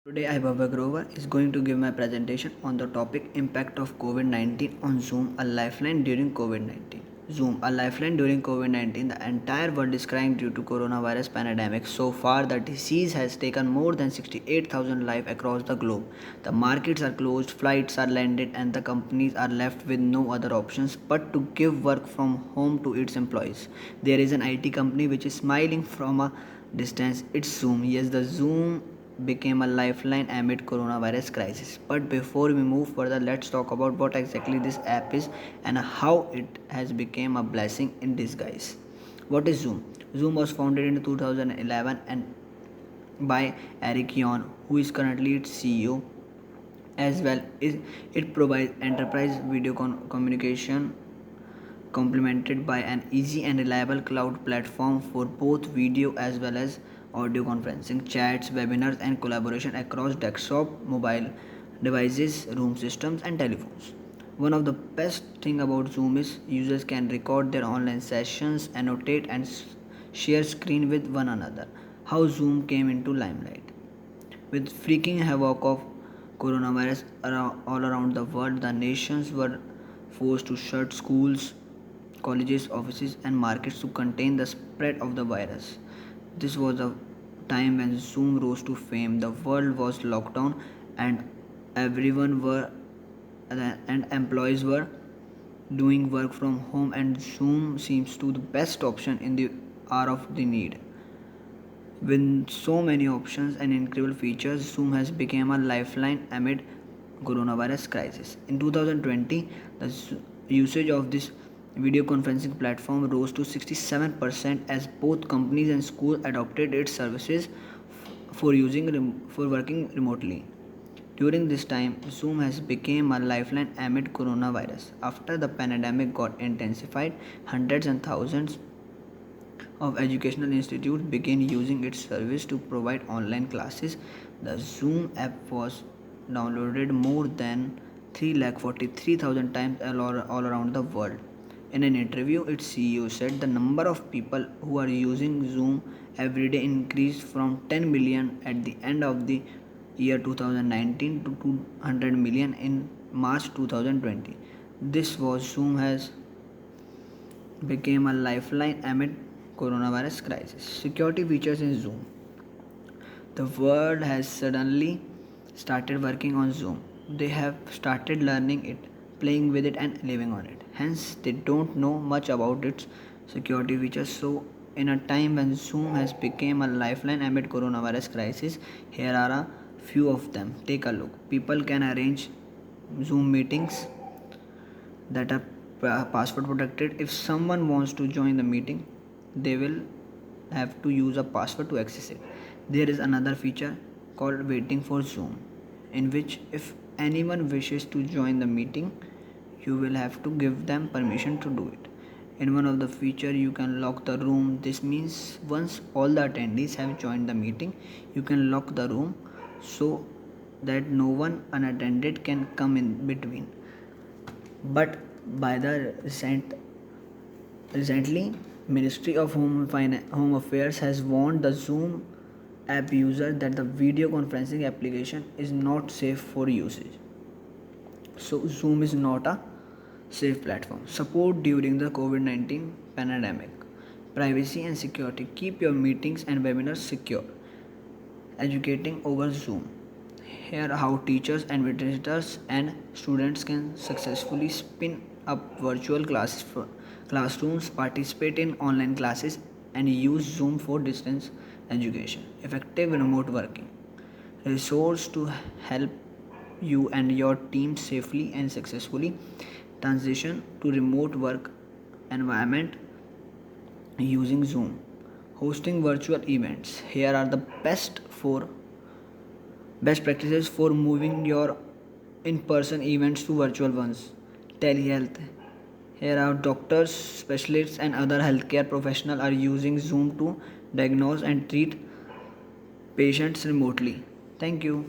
Today, I, Bhavya Grover, is going to give my presentation on the topic Impact of COVID-19 on Zoom, a lifeline during COVID-19. Zoom, a lifeline during COVID-19. The entire world is crying due to coronavirus pandemic. So far, the disease has taken more than 68,000 lives across the globe. The markets are closed, flights are landed, and the companies are left with no other options but to give work from home to its employees. There is an IT company which is smiling from a distance. It's Zoom. Yes, the Zoom became a lifeline amid coronavirus crisis. But before we move further, let's talk about what exactly this app is and how it has become a blessing in disguise. What is Zoom? Zoom was founded in 2011 and by Eric Yuan, who is currently its CEO. As well, it provides enterprise video communication complemented by an easy and reliable cloud platform for both video as well as audio conferencing, chats, webinars, and collaboration across desktop, mobile devices, room systems, and telephones. One of the best thing about Zoom is users can record their online sessions, annotate, and share screen with one another. How Zoom came into limelight. With freaking havoc of coronavirus all around the world, the nations were forced to shut schools, colleges, offices, and markets to contain the spread of the virus. This was a time when Zoom rose to fame. The world was locked down, and everyone were and employees were doing work from home, and Zoom seems to the best option in the hour of the need. With so many options and incredible features, Zoom has become a lifeline amid coronavirus crisis. In 2020, the usage of this video conferencing platform rose to 67% as both companies and schools adopted its services for working remotely. During this time, Zoom has become a lifeline amid coronavirus. After the pandemic got intensified, hundreds and thousands of educational institutes began using its service to provide online classes. The Zoom app was downloaded more than 343,000 times all around the world. In an interview, its CEO said the number of people who are using Zoom every day increased from 10 million at the end of the year 2019 to 200 million in March 2020. This was Zoom has became a lifeline amid coronavirus crisis. Security features in Zoom. The world has suddenly started working on Zoom. They have started learning it, playing with it, and living on it. Hence, they don't know much about its security features. So, in a time when Zoom has become a lifeline amid coronavirus crisis, here are a few of them. Take a look. People can arrange Zoom meetings that are password protected. If someone wants to join the meeting, they will have to use a password to access it. There is another feature called waiting for Zoom, in which if anyone wishes to join the meeting, you will have to give them permission to do it. In one of the feature, you can lock the room. This means once all the attendees have joined the meeting, you can lock the room so that no one unattended can come in between. But by the recently, Ministry of Home Affairs has warned the Zoom app user that the video conferencing application is not safe for usage. So Zoom is not a safe platform. Support during the COVID-19 pandemic. Privacy and security. Keep your meetings and webinars secure. Educating over Zoom. Here how teachers, administrators, and students can successfully spin up virtual classrooms, participate in online classes, and use Zoom for distance education. Effective remote working. Resource to help you and your team safely and successfully transition to remote work environment using Zoom. Hosting virtual events. Here are the best practices for moving your in-person events to virtual ones. Telehealth. Here are doctors, specialists, and other healthcare professionals are using Zoom to diagnose and treat patients remotely. Thank you.